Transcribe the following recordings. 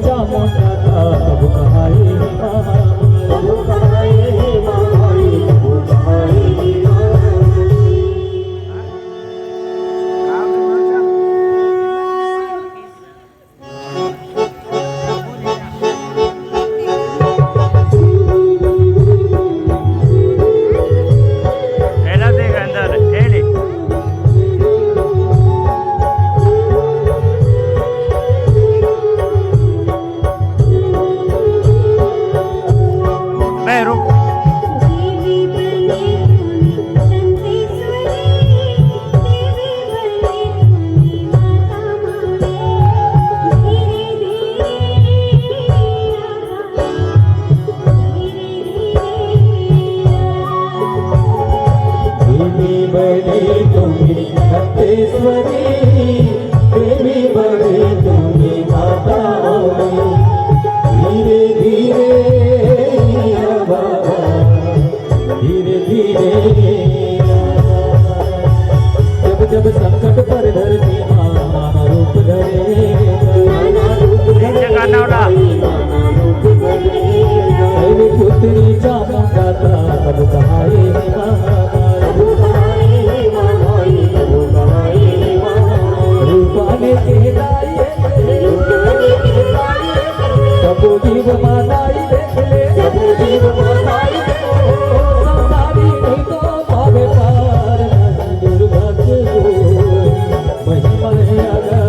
चामुंडा का तब कहाई तब कहाई महामाई तब कहाई प्रेमी बड़े तुम्हें माता धीरे धीरे धीरे धीरे जब जब संकट पर धरती नाना रूप धरे पुत्री चामुंडा तब कहाई सबो जीव मानाई देख ले सबो जीव मानाई संसारी नहीं तो पावे पार दुर्गा के महिमा है अगर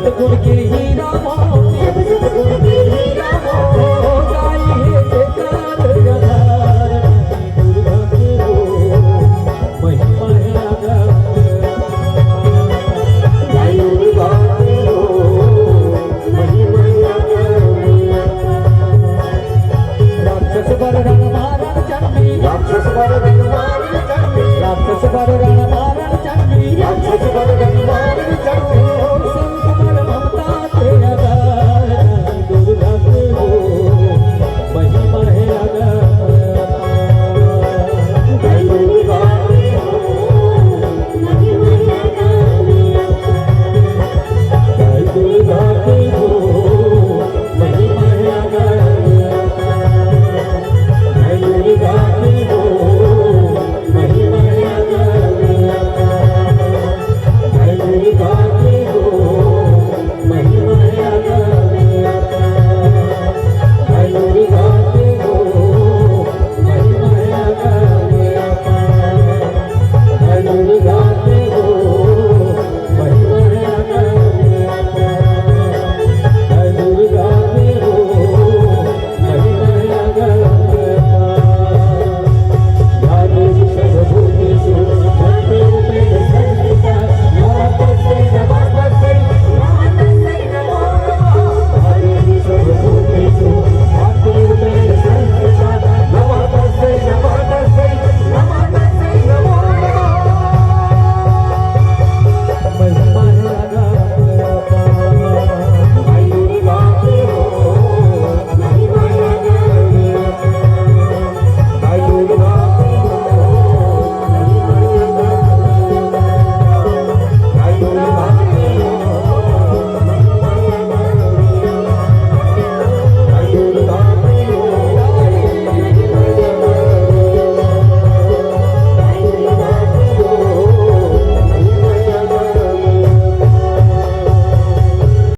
सतगुण के हीरा राक्षस पर रण मारण चंडी राक्षस पर रण मारण चंडी राक्षस पर रण मारण चंडी राक्षस पर रण मारण चंडी Thank you.